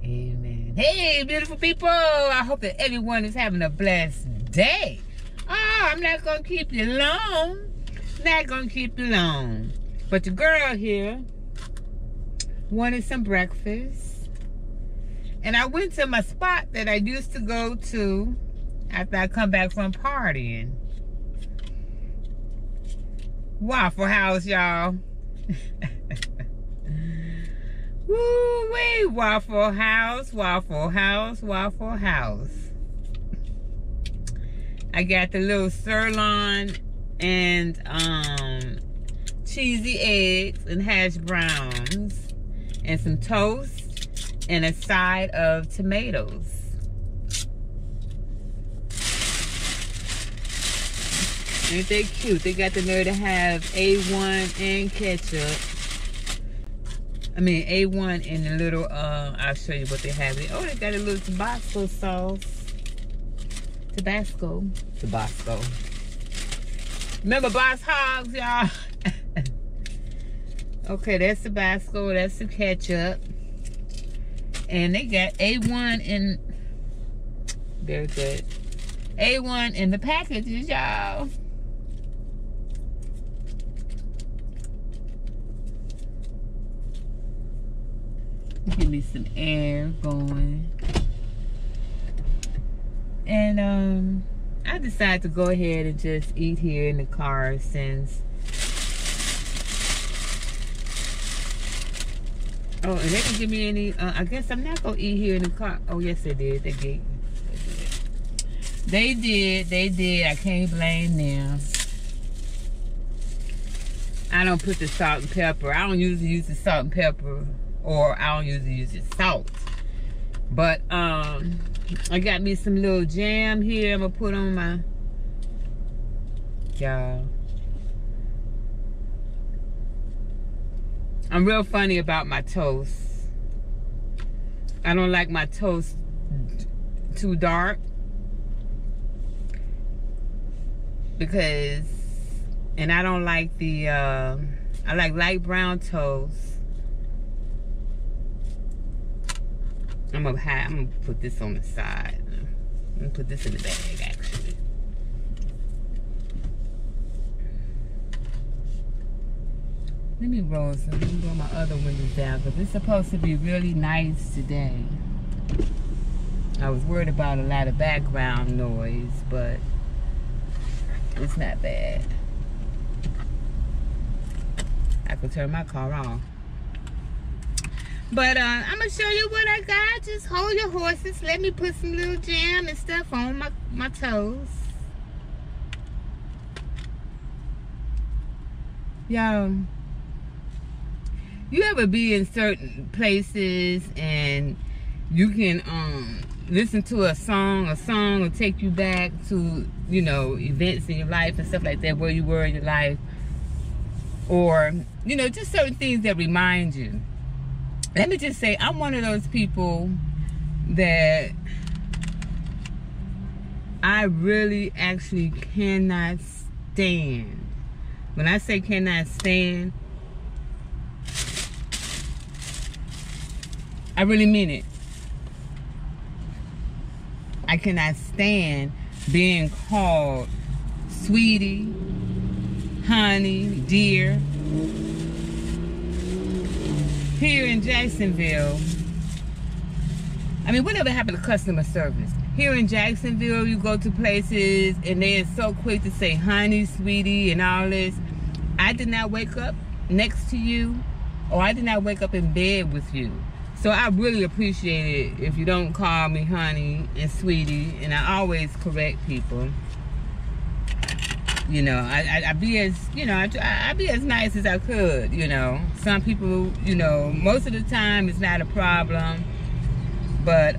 Amen. Hey, beautiful people. I hope that everyone is having a blessed day. Oh, I'm not going to keep you long. Not going to keep you long. But the girl here wanted some breakfast. And I went to my spot that I used to go to after I come back from partying. Waffle House, y'all. Woo-wee, Waffle House, Waffle House, Waffle House. I got the little sirloin and cheesy eggs and hash browns and some toast and a side of tomatoes. Ain't they cute? They got the nerve to have A1 and ketchup. I mean, A1 in the little, I'll show you what they have. Oh, they got a little Tabasco sauce. Tabasco. Remember Boss Hogs, y'all? Okay, that's Tabasco. That's the ketchup. And they got A1 in, very good. A1 in the packages, y'all. Give me some air going. And I decided to go ahead and just eat here in the car since. Oh, and they didn't give me any, I guess I'm not gonna eat here in the car. Oh, yes they did. They did. I can't blame them. I don't put the salt and pepper. I don't usually use the salt and pepper. Or I don't usually use the salt. But I got me some little jam here. I'm gonna put on my, y'all. I'm real funny about my toast. I don't like my toast too dark. Because, and I don't like the, I like light brown toast. I'm gonna put this on the side. I'm gonna put this in the bag, actually. Let me roll my other windows down because it's supposed to be really nice today. I was worried about a lot of background noise, but it's not bad. I could turn my car on. But I'm gonna show you what I got. Just hold your horses. Let me put some little jam and stuff on my toes. Y'all, you ever be in certain places and you can listen to a song will take you back to, you know, events in your life and stuff like that, where you were in your life, or, you know, just certain things that remind you. Let me just say, I'm one of those people that I really actually cannot stand. When I say cannot stand, I really mean it. I cannot stand being called sweetie, honey, dear. Here in Jacksonville, I mean, whatever happened to customer service? Here in Jacksonville, you go to places and they are so quick to say honey, sweetie, and all this. I did not wake up next to you, or I did not wake up in bed with you. So I really appreciate it if you don't call me honey and sweetie, and I always correct people. You know, I be as, you know, I be as nice as I could, you know. Some people, you know, most of the time it's not a problem. But,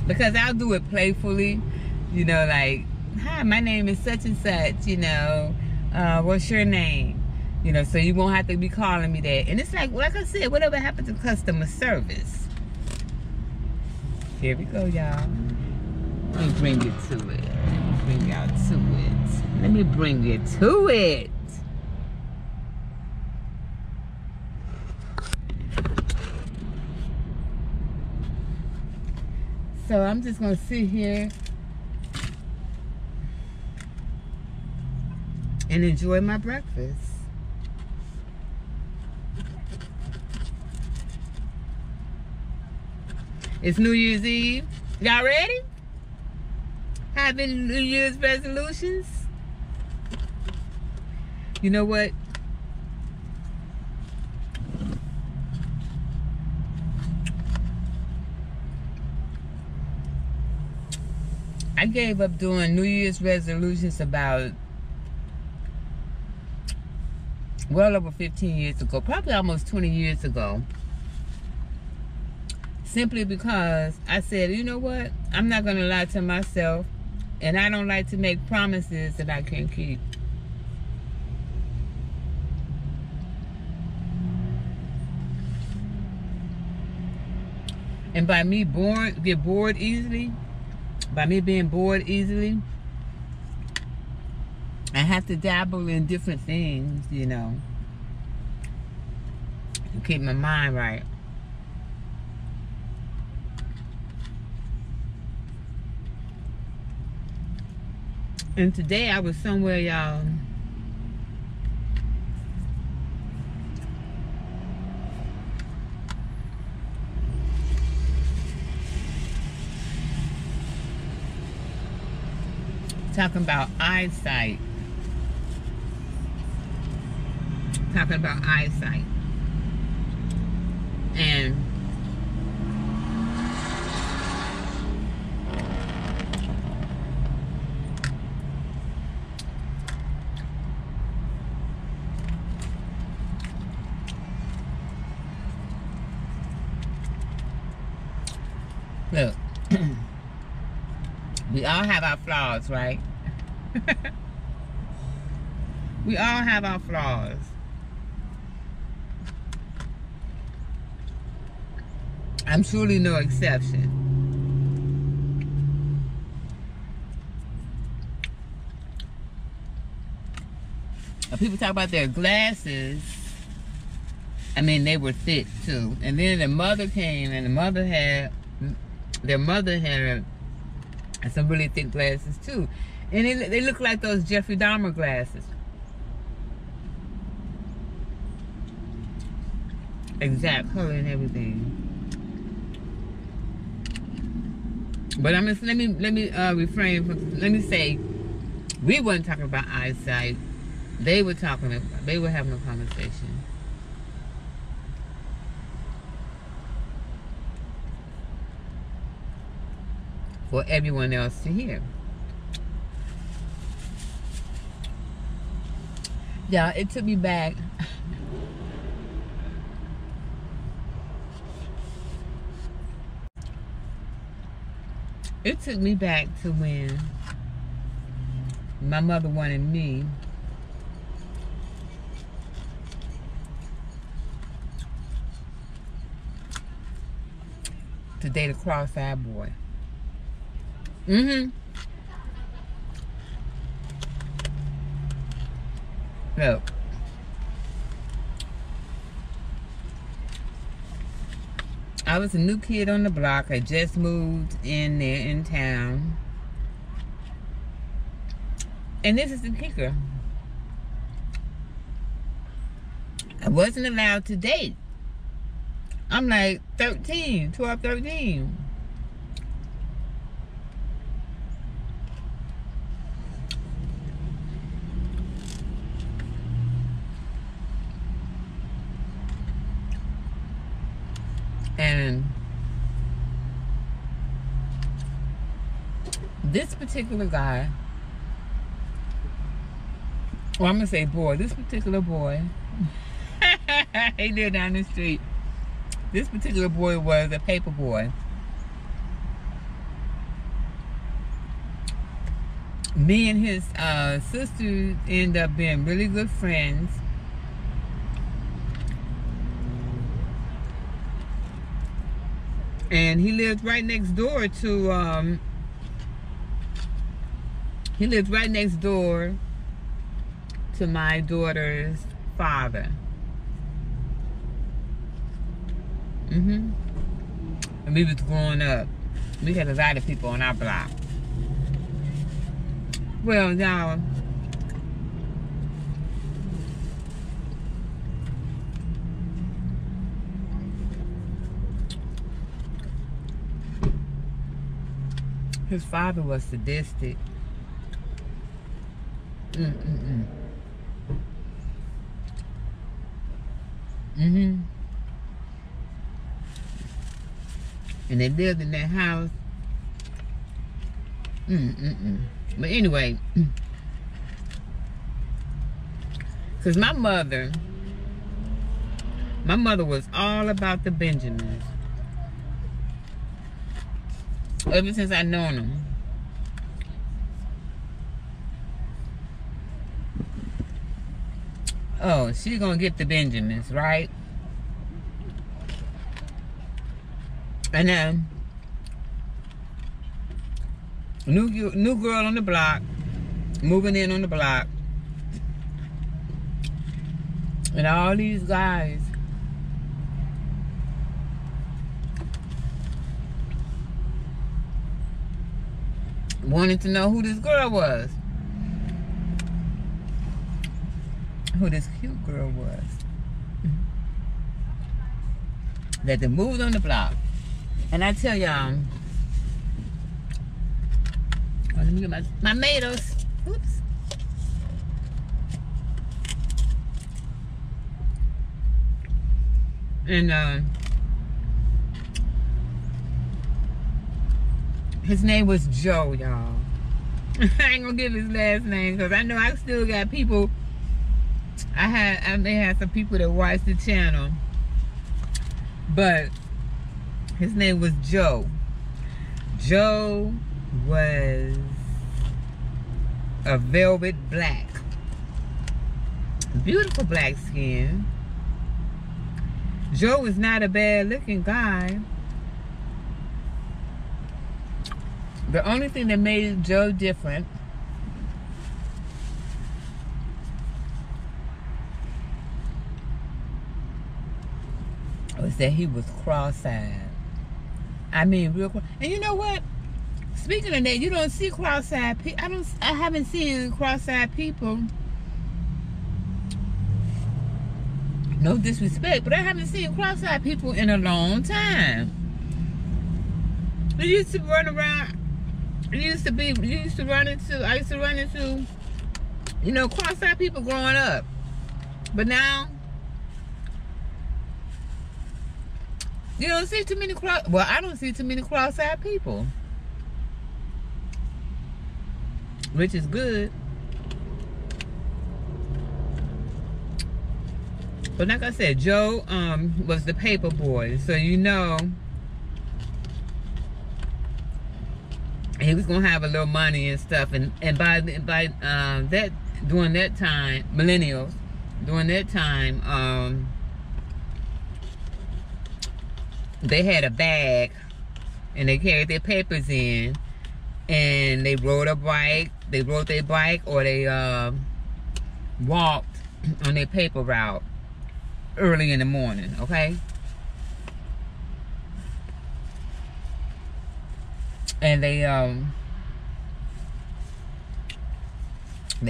because I'll do it playfully, you know, like, hi, my name is such and such, you know, what's your name? You know, so you won't have to be calling me that. And it's like I said, whatever happened to customer service? Here we go, y'all. Let me bring you to it. Bring y'all to it. Let me bring you to it. So I'm just gonna sit here and enjoy my breakfast. It's New Year's Eve. Y'all ready? Having New Year's resolutions? You know what? I gave up doing New Year's resolutions about well over 15 years ago, probably almost 20 years ago. Simply because I said, you know what? I'm not going to lie to myself, and I don't like to make promises that I can't keep. And by me get bored easily, by me being bored easily, I have to dabble in different things, you know, to keep my mind right. And today I was somewhere, y'all, talking about eyesight. And look, we all have our flaws, right? We all have our flaws. I'm truly no exception. People talk about their glasses. I mean, they were thick too. And then the mother came, and their mother had some really thick glasses too. And they look like those Jeffrey Dahmer glasses. Exact color and everything. But I'm just, let me refrain from, let me say, we weren't talking about eyesight. They were having a conversation. For everyone else to hear. Yeah, it took me back. It took me back to when my mother wanted me to date a cross-eyed boy. Look. I was a new kid on the block. I just moved in there in town. And this is the kicker. I wasn't allowed to date. I'm like 13, 12, 13. And this particular guy, well, I'm gonna say boy, this particular boy, he lived down the street. This particular boy was a paper boy. Me and his sister ended up being really good friends. And he lived right next door to, my daughter's father. And we was growing up. We had a lot of people on our block. Well, y'all, his father was sadistic. And they lived in that house. But anyway, because my mother was all about the Benjamins. Ever since I known them. Oh, she gonna get the Benjamins, right? And then new girl on the block, moving in on the block, and all these guys wanted to know who this girl was, who this cute girl was that they moved on the block. And I tell y'all, oh, let me get my tomatoes. Oops. And his name was Joe, y'all. I ain't gonna give his last name because I know I still got people. I may have some people that watch the channel, but his name was Joe. Joe was a velvet black. Beautiful black skin. Joe was not a bad looking guy. The only thing that made Joe different was that he was cross-eyed. I mean, real cross. And you know what? Speaking of that, you don't see cross-eyed people. I haven't seen cross-eyed people. No disrespect, but I haven't seen cross-eyed people in a long time. They used to run around. I used to run into, you know, cross-eyed people growing up. But now, you don't see too many I don't see too many cross-eyed people. Which is good. But like I said, Joe was the paper boy. So you know he was gonna have a little money and stuff, and by that during that time, millennials, during that time, they had a bag and they carried their papers in, and they rode their bike, or they walked on their paper route early in the morning, okay? And they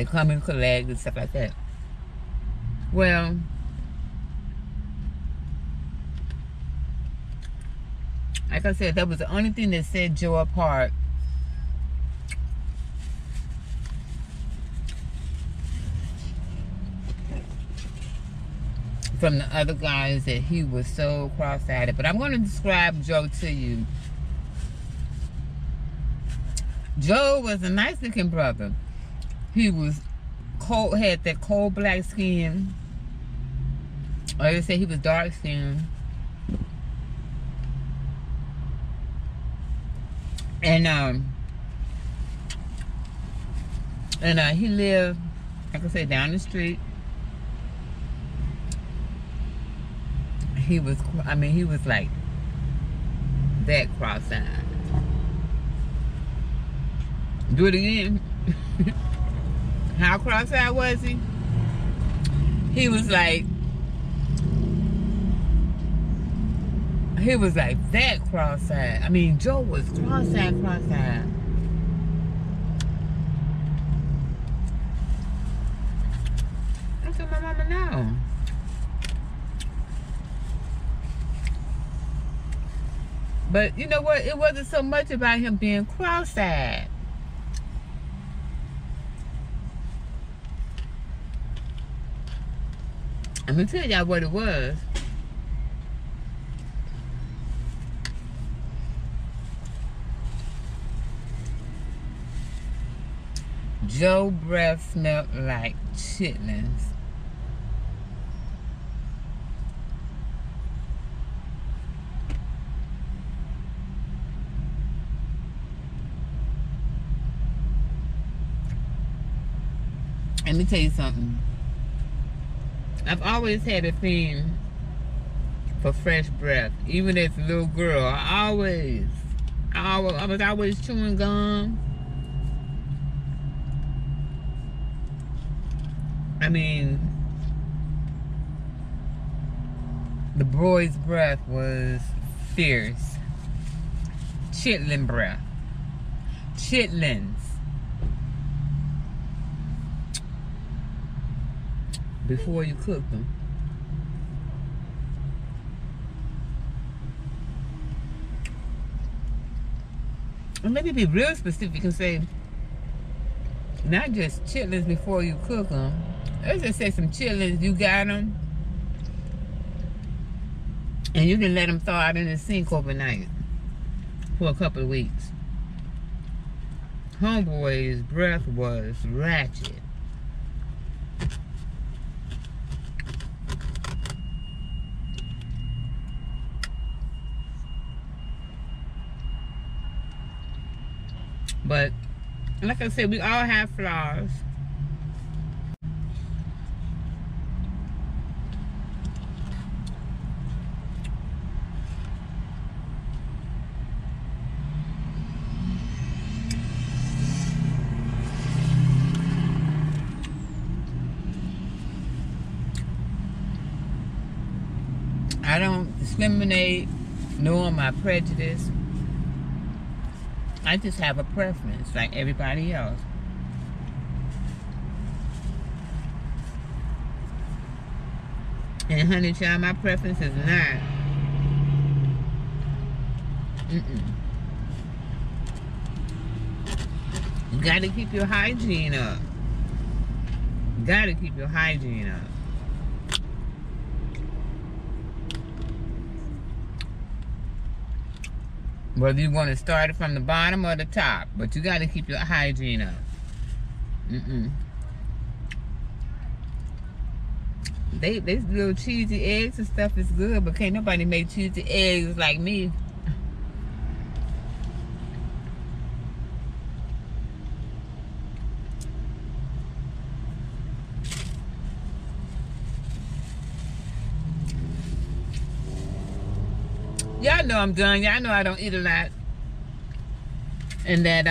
come and collect and stuff like that. Well, like I said, that was the only thing that set Joe apart from the other guys, that he was so cross-eyed. But I'm going to describe Joe to you. Joe was a nice-looking brother. He was cold, had that cold black skin. Or they say he was dark-skinned. And he lived, like I said, down the street. He was like that cross-eyed. Do it again. How cross-eyed was he? He was like He was like that cross-eyed. I mean, Joe was cross-eyed. I told my mama no. But you know what? It wasn't so much about him being cross-eyed. I'm gonna tell y'all what it was. Joe's breath smelled like chitlins. Let me tell you something. I've always had a thing for fresh breath. Even as a little girl, I was always chewing gum. I mean, the boy's breath was fierce. Chitlin breath. Chitlins. Before you cook them. Or maybe be real specific and say, not just chitlins before you cook them. Let's just say some chitlins, you got them, and you can let them thaw out in the sink overnight for a couple of weeks. Homeboy's breath was ratchet. But like I said, we all have flaws. I don't discriminate nor my prejudice. I just have a preference like everybody else. And honey child, my preference is not. You gotta keep your hygiene up. You gotta keep your hygiene up. Whether you want to start it from the bottom or the top, but you got to keep your hygiene up. They little cheesy eggs and stuff is good, but can't nobody make cheesy eggs like me. Y'all know I'm done. Y'all know I don't eat a lot. And that,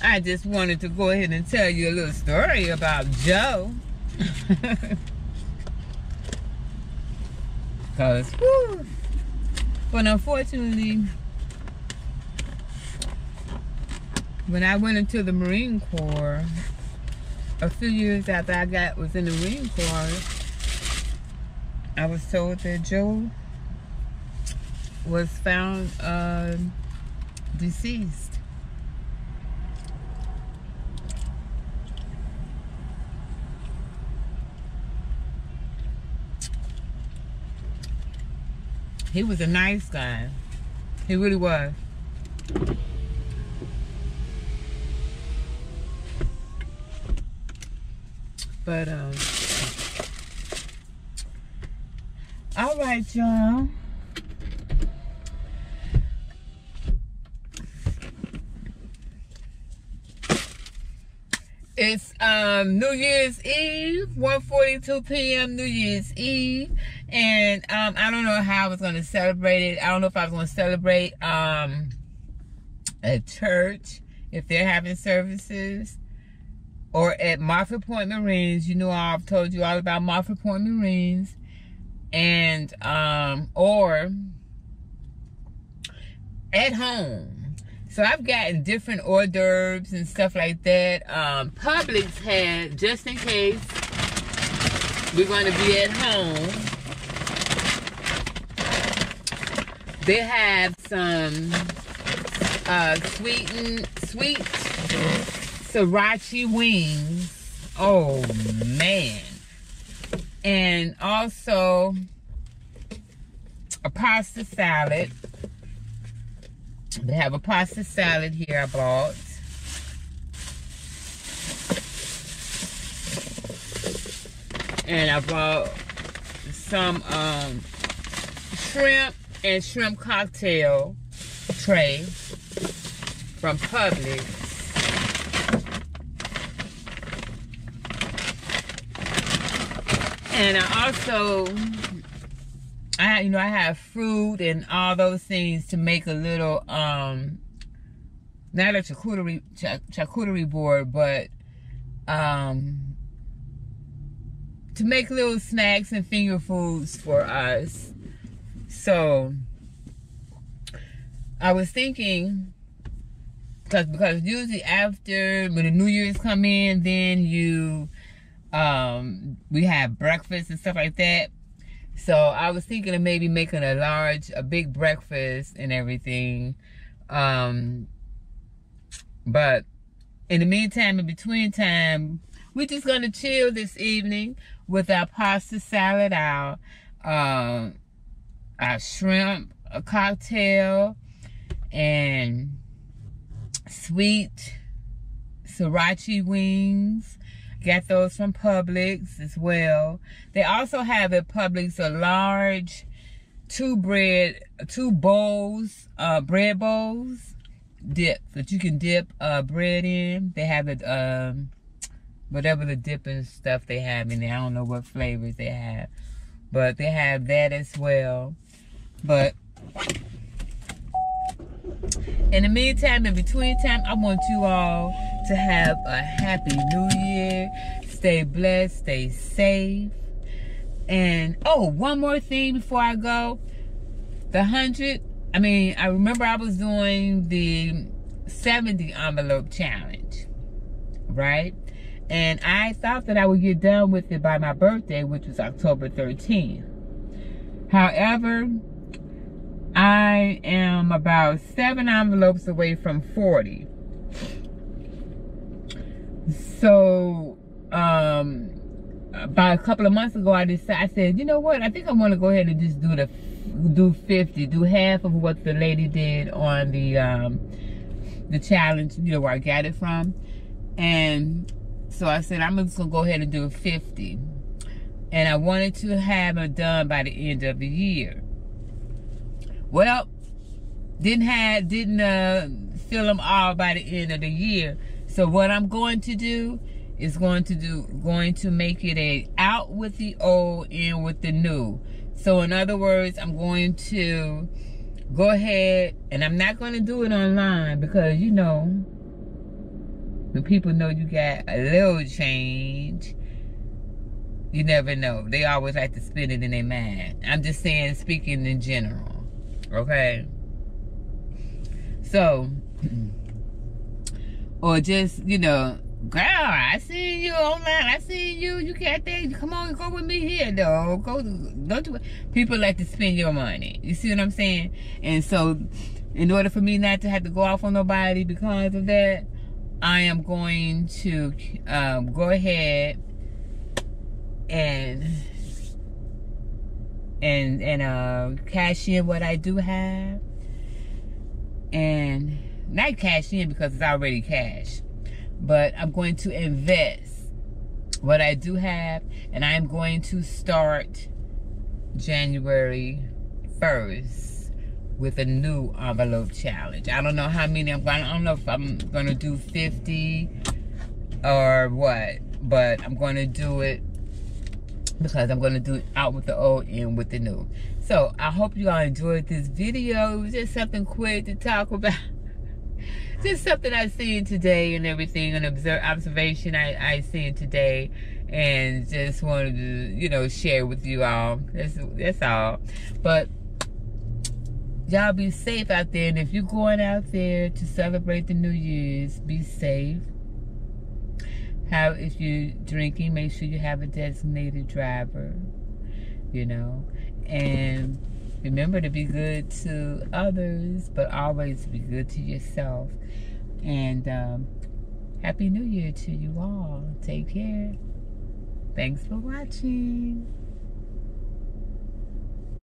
I just wanted to go ahead and tell you a little story about Joe. Because, whoo. But unfortunately, when I went into the Marine Corps, a few years after I was in the Marine Corps, I was told that Joe was found deceased. He was a nice guy. He really was. But, all right, y'all. It's New Year's Eve, 1:42 p.m. New Year's Eve, and I don't know how I was going to celebrate it. I don't know if I was going to celebrate at church if they're having services. or at Martha Point Marines. You know, I've told you all about Martha Point Marines. And or at home. So I've gotten different hors d'oeuvres and stuff like that. Publix had, just in case we're going to be at home, they have some sweet sriracha wings. Oh man. And also a pasta salad. They have a pasta salad here I bought. And I bought some shrimp and shrimp cocktail tray from Publix. And I also, I have fruit and all those things to make a little, not a charcuterie board, but to make little snacks and finger foods for us. So I was thinking, because usually after, when the New Year's come in, then we have breakfast and stuff like that. So I was thinking of maybe making a big breakfast and everything. But in the meantime, in between time, we're just gonna chill this evening with our pasta salad, our shrimp, a cocktail, and sweet sriracha wings. Got those from Publix as well. They also have at Publix a large bread bowls dip that you can dip bread in. They have it whatever the dipping stuff they have in there. I don't know what flavors they have, but they have that as well. But in the meantime, in between time, I want you all to have a happy new year. Stay blessed, stay safe. And oh, one more thing before I go. The 100, I remember I was doing the 70 envelope challenge, right? And I thought that I would get done with it by my birthday, which was October 13th. However, I am about 7 envelopes away from 40. So, about a couple of months ago, I said, you know what? I think I want to go ahead and just do 50, do half of what the lady did on the challenge, where I got it from. And so I said, I'm just gonna go ahead and do 50. And I wanted to have it done by the end of the year. Well, didn't fill them all by the end of the year. So what I'm going to do is going to make it a out with the old, in with the new. So in other words, I'm going to go ahead, and I'm not going to do it online because, when people know you got a little change, you never know. They always like to spend it in their mind. I'm just saying, speaking in general. Okay? So, or just, girl, I seen you online. I seen you. You got that. Come on, go with me here, though. Don't do it. People like to spend your money. You see what I'm saying? And so, in order for me not to have to go off on nobody because of that, I am going to go ahead and cash in what I do have, and not cash in because it's already cash, but I'm going to invest what I do have, and I'm going to start January 1st with a new envelope challenge. I don't know how many I don't know if I'm gonna do 50 or what, but I'm gonna do it because I'm gonna do it out with the old, in with the new. So I hope you all enjoyed this video. It was just something quick to talk about. just something I seen today and everything, an observation I seen today, and just wanted to, you know, share with you all. That's all. But y'all be safe out there, and if you're going out there to celebrate the New Year's, be safe. If you're drinking, make sure you have a designated driver, you know, and remember to be good to others, but always be good to yourself. And Happy New Year to you all. Take care. Thanks for watching.